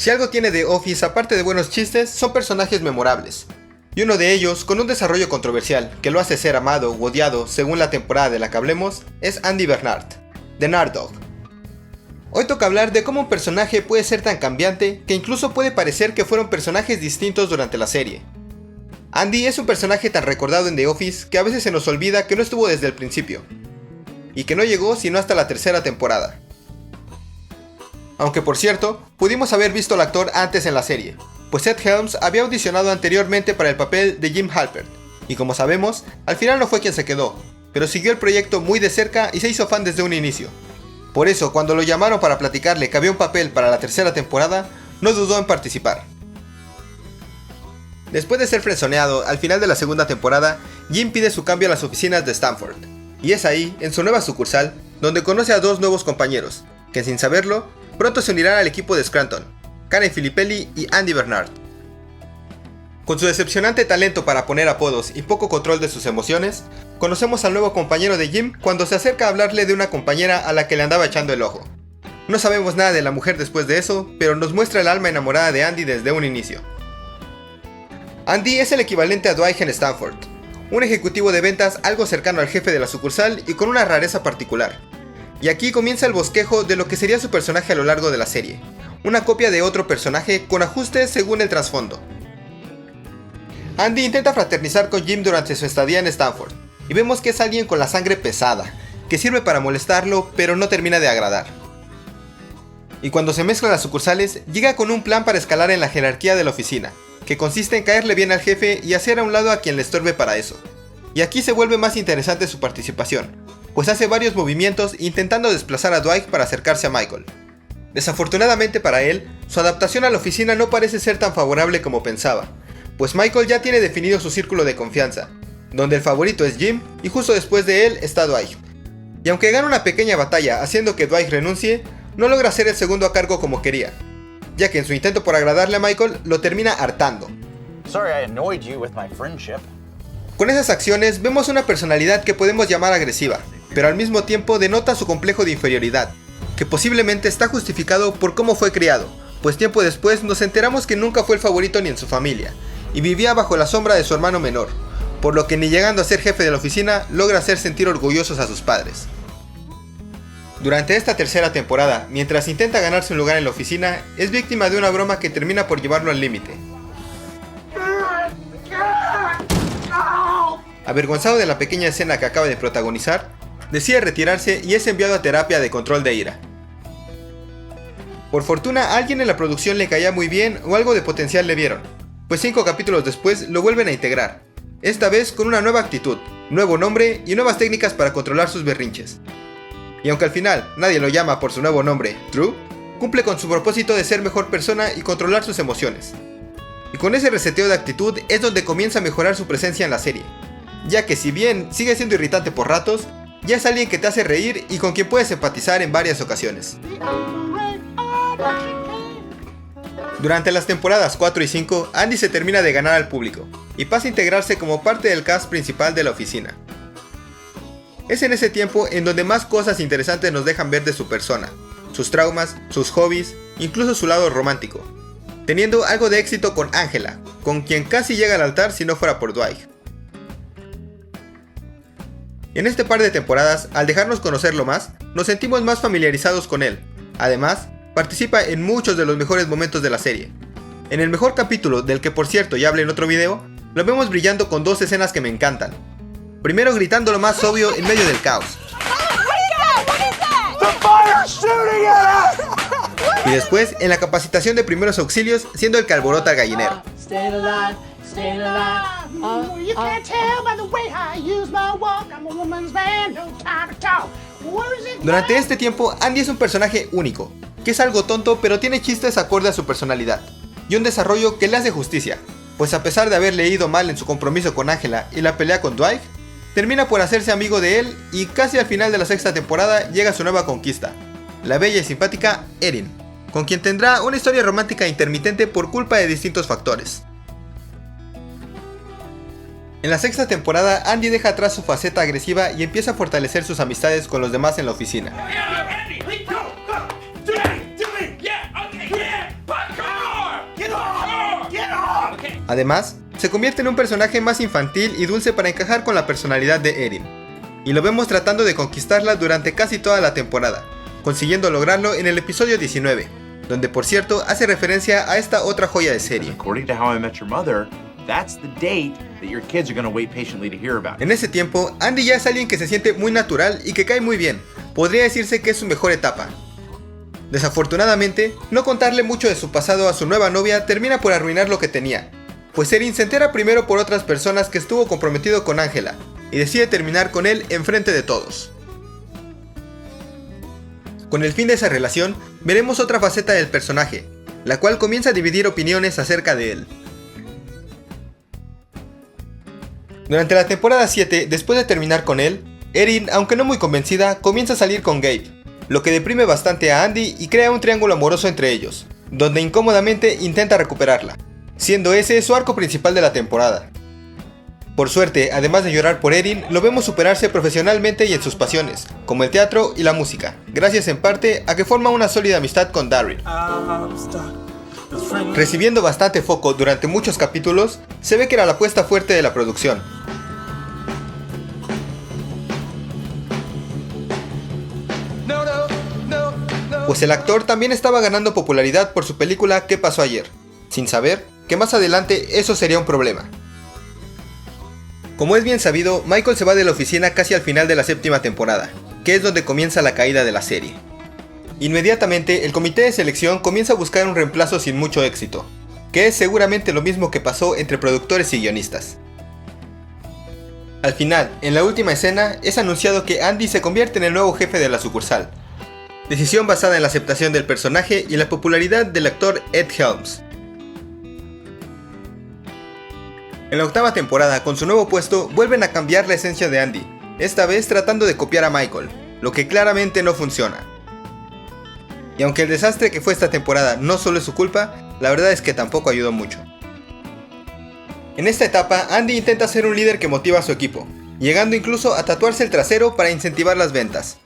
Si algo tiene The Office aparte de buenos chistes, son personajes memorables. Y uno de ellos, con un desarrollo controversial, que lo hace ser amado o odiado según la temporada de la que hablemos, es Andy Bernard, The Nard Dog. Hoy toca hablar de cómo un personaje puede ser tan cambiante que incluso puede parecer que fueron personajes distintos durante la serie. Andy es un personaje tan recordado en The Office que a veces se nos olvida que no estuvo desde el principio, y que no llegó sino hasta la tercera temporada. Aunque por cierto, pudimos haber visto al actor antes en la serie, pues Ed Helms había audicionado anteriormente para el papel de Jim Halpert, y como sabemos, al final no fue quien se quedó, pero siguió el proyecto muy de cerca y se hizo fan desde un inicio. Por eso, cuando lo llamaron para platicarle que había un papel para la tercera temporada, no dudó en participar. Después de ser frenzoneado al final de la segunda temporada, Jim pide su cambio a las oficinas de Stamford, y es ahí, en su nueva sucursal, donde conoce a dos nuevos compañeros, que sin saberlo, pronto se unirán al equipo de Scranton, Karen Filippelli y Andy Bernard. Con su decepcionante talento para poner apodos y poco control de sus emociones, conocemos al nuevo compañero de Jim cuando se acerca a hablarle de una compañera a la que le andaba echando el ojo. No sabemos nada de la mujer después de eso, pero nos muestra el alma enamorada de Andy desde un inicio. Andy es el equivalente a Dwight en Stanford, un ejecutivo de ventas algo cercano al jefe de la sucursal y con una rareza particular. Y aquí comienza el bosquejo de lo que sería su personaje a lo largo de la serie, una copia de otro personaje con ajustes según el trasfondo. Andy intenta fraternizar con Jim durante su estadía en Stanford, y vemos que es alguien con la sangre pesada, que sirve para molestarlo pero no termina de agradar. Y cuando se mezclan las sucursales, llega con un plan para escalar en la jerarquía de la oficina, que consiste en caerle bien al jefe y hacer a un lado a quien le estorbe para eso. Y aquí se vuelve más interesante su participación, pues hace varios movimientos intentando desplazar a Dwight para acercarse a Michael. Desafortunadamente para él, su adaptación a la oficina no parece ser tan favorable como pensaba, pues Michael ya tiene definido su círculo de confianza, donde el favorito es Jim y justo después de él está Dwight. Y aunque gana una pequeña batalla haciendo que Dwight renuncie, no logra ser el segundo a cargo como quería, ya que en su intento por agradarle a Michael lo termina hartando. Sorry I annoyed you with my friendship. Con esas acciones vemos una personalidad que podemos llamar agresiva, pero al mismo tiempo denota su complejo de inferioridad, que posiblemente está justificado por cómo fue criado, pues tiempo después nos enteramos que nunca fue el favorito ni en su familia, y vivía bajo la sombra de su hermano menor, por lo que ni llegando a ser jefe de la oficina logra hacer sentir orgullosos a sus padres. Durante esta tercera temporada, mientras intenta ganarse un lugar en la oficina, es víctima de una broma que termina por llevarlo al límite. Avergonzado de la pequeña escena que acaba de protagonizar, decide retirarse y es enviado a terapia de control de ira. Por fortuna, a alguien en la producción le caía muy bien o algo de potencial le vieron, pues 5 capítulos después lo vuelven a integrar, esta vez con una nueva actitud, nuevo nombre y nuevas técnicas para controlar sus berrinches. Y aunque al final nadie lo llama por su nuevo nombre, Drew, cumple con su propósito de ser mejor persona y controlar sus emociones. Y con ese reseteo de actitud es donde comienza a mejorar su presencia en la serie, ya que si bien sigue siendo irritante por ratos, ya es alguien que te hace reír y con quien puedes empatizar en varias ocasiones. Durante las temporadas 4 y 5, Andy se termina de ganar al público, y pasa a integrarse como parte del cast principal de la oficina. Es en ese tiempo en donde más cosas interesantes nos dejan ver de su persona, sus traumas, sus hobbies, incluso su lado romántico, teniendo algo de éxito con Angela, con quien casi llega al altar si no fuera por Dwight. En este par de temporadas, al dejarnos conocerlo más, nos sentimos más familiarizados con él. Además, participa en muchos de los mejores momentos de la serie. En el mejor capítulo, del que por cierto ya hablé en otro video, lo vemos brillando con 2 escenas que me encantan. Primero gritando lo más obvio en medio del caos. Y después en la capacitación de primeros auxilios siendo el que alborota al gallinero. Durante este tiempo, Andy es un personaje único, que es algo tonto pero tiene chistes acorde a su personalidad, y un desarrollo que le hace justicia, pues a pesar de haber leído mal en su compromiso con Angela y la pelea con Dwight, termina por hacerse amigo de él y casi al final de la 6ª temporada llega su nueva conquista, la bella y simpática Erin, con quien tendrá una historia romántica intermitente por culpa de distintos factores. En la 6ª temporada, Andy deja atrás su faceta agresiva y empieza a fortalecer sus amistades con los demás en la oficina. Además, se convierte en un personaje más infantil y dulce para encajar con la personalidad de Erin, y lo vemos tratando de conquistarla durante casi toda la temporada, consiguiendo lograrlo en el episodio 19, donde por cierto hace referencia a esta otra joya de serie. According to How I Met Your Mother, that's the date that your kids are going to wait patiently to hear about. En ese tiempo, Andy ya es alguien que se siente muy natural y que cae muy bien. Podría decirse que es su mejor etapa. Desafortunadamente, no contarle mucho de su pasado a su nueva novia termina por arruinar lo que tenía, pues Erin se entera primero por otras personas que estuvo comprometido con Angela y decide terminar con él enfrente de todos. Con el fin de esa relación, veremos otra faceta del personaje, la cual comienza a dividir opiniones acerca de él. Durante la temporada 7, después de terminar con él, Erin, aunque no muy convencida, comienza a salir con Gabe, lo que deprime bastante a Andy y crea un triángulo amoroso entre ellos, donde incómodamente intenta recuperarla, siendo ese su arco principal de la temporada. Por suerte, además de llorar por Erin, lo vemos superarse profesionalmente y en sus pasiones, como el teatro y la música, gracias en parte a que forma una sólida amistad con Daryl. Recibiendo bastante foco durante muchos capítulos, se ve que era la apuesta fuerte de la producción. Pues el actor también estaba ganando popularidad por su película ¿Qué pasó ayer?, sin saber que más adelante eso sería un problema. Como es bien sabido, Michael se va de la oficina casi al final de la 7ª temporada, que es donde comienza la caída de la serie. Inmediatamente, el comité de selección comienza a buscar un reemplazo sin mucho éxito, que es seguramente lo mismo que pasó entre productores y guionistas. Al final, en la última escena, es anunciado que Andy se convierte en el nuevo jefe de la sucursal, decisión basada en la aceptación del personaje y la popularidad del actor Ed Helms. En la 8ª temporada, con su nuevo puesto, vuelven a cambiar la esencia de Andy, esta vez tratando de copiar a Michael, lo que claramente no funciona. Y aunque el desastre que fue esta temporada no solo es su culpa, la verdad es que tampoco ayudó mucho. En esta etapa, Andy intenta ser un líder que motiva a su equipo, llegando incluso a tatuarse el trasero para incentivar las ventas.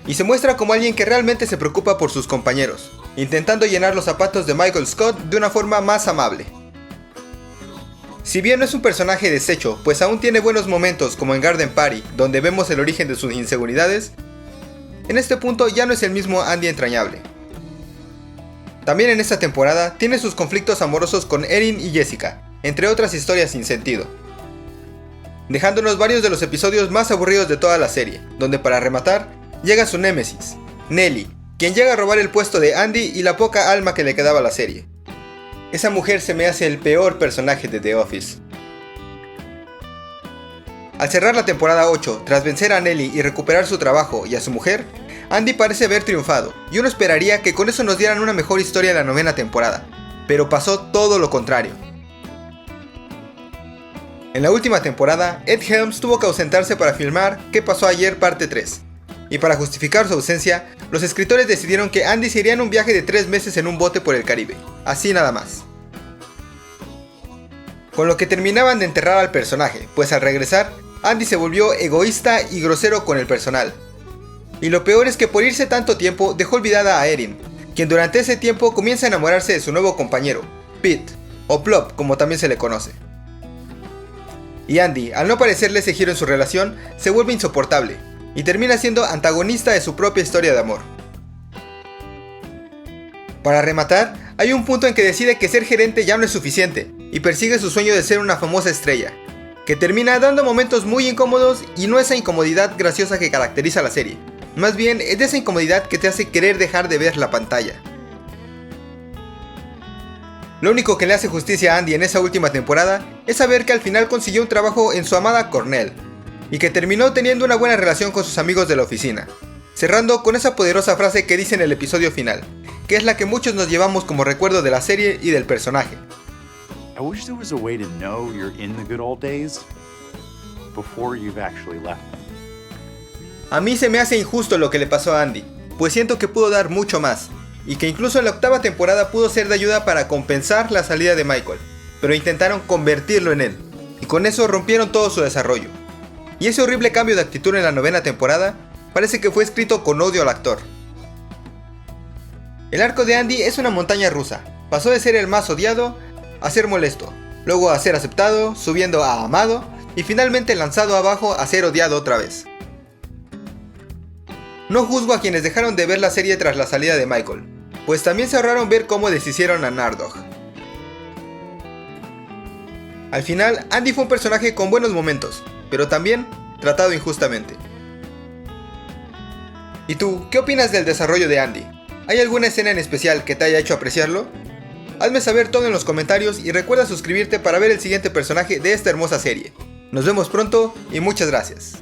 Y se muestra como alguien que realmente se preocupa por sus compañeros, intentando llenar los zapatos de Michael Scott de una forma más amable. Si bien no es un personaje deshecho, pues aún tiene buenos momentos como en Garden Party, donde vemos el origen de sus inseguridades, en este punto ya no es el mismo Andy entrañable. También en esta temporada tiene sus conflictos amorosos con Erin y Jessica, entre otras historias sin sentido, dejándonos varios de los episodios más aburridos de toda la serie, donde para rematar, llega su némesis, Nellie, quien llega a robar el puesto de Andy y la poca alma que le quedaba a la serie. Esa mujer se me hace el peor personaje de The Office. Al cerrar la temporada 8, tras vencer a Nellie y recuperar su trabajo y a su mujer, Andy parece haber triunfado, y uno esperaría que con eso nos dieran una mejor historia en la 9ª temporada, pero pasó todo lo contrario. En la última temporada, Ed Helms tuvo que ausentarse para filmar ¿Qué pasó ayer? Parte 3. Y para justificar su ausencia, los escritores decidieron que Andy se iría en un viaje de 3 meses en un bote por el Caribe, así nada más. Con lo que terminaban de enterrar al personaje, pues al regresar, Andy se volvió egoísta y grosero con el personal. Y lo peor es que por irse tanto tiempo dejó olvidada a Erin, quien durante ese tiempo comienza a enamorarse de su nuevo compañero, Pete, o Plop como también se le conoce. Y Andy, al no parecerle ese giro en su relación, se vuelve insoportable, y termina siendo antagonista de su propia historia de amor. Para rematar, hay un punto en que decide que ser gerente ya no es suficiente, y persigue su sueño de ser una famosa estrella, que termina dando momentos muy incómodos y no esa incomodidad graciosa que caracteriza la serie, más bien es de esa incomodidad que te hace querer dejar de ver la pantalla. Lo único que le hace justicia a Andy en esa última temporada es saber que al final consiguió un trabajo en su amada Cornell, y que terminó teniendo una buena relación con sus amigos de la oficina, cerrando con esa poderosa frase que dice en el episodio final, que es la que muchos nos llevamos como recuerdo de la serie y del personaje. I wish there was a way to know you're in the good old days before you've actually left them. A mí se me hace injusto lo que le pasó a Andy, pues siento que pudo dar mucho más, y que incluso en la 8ª temporada pudo ser de ayuda para compensar la salida de Michael, pero intentaron convertirlo en él, y con eso rompieron todo su desarrollo. Y ese horrible cambio de actitud en la 9ª temporada parece que fue escrito con odio al actor. El arco de Andy es una montaña rusa, pasó de ser el más odiado a ser molesto, luego a ser aceptado, subiendo a amado y finalmente lanzado abajo a ser odiado otra vez. No juzgo a quienes dejaron de ver la serie tras la salida de Michael, pues también se ahorraron ver cómo deshicieron a Nardog. Al final, Andy fue un personaje con buenos momentos, pero también tratado injustamente. ¿Y tú, qué opinas del desarrollo de Andy? ¿Hay alguna escena en especial que te haya hecho apreciarlo? Hazme saber todo en los comentarios y recuerda suscribirte para ver el siguiente personaje de esta hermosa serie. Nos vemos pronto y muchas gracias.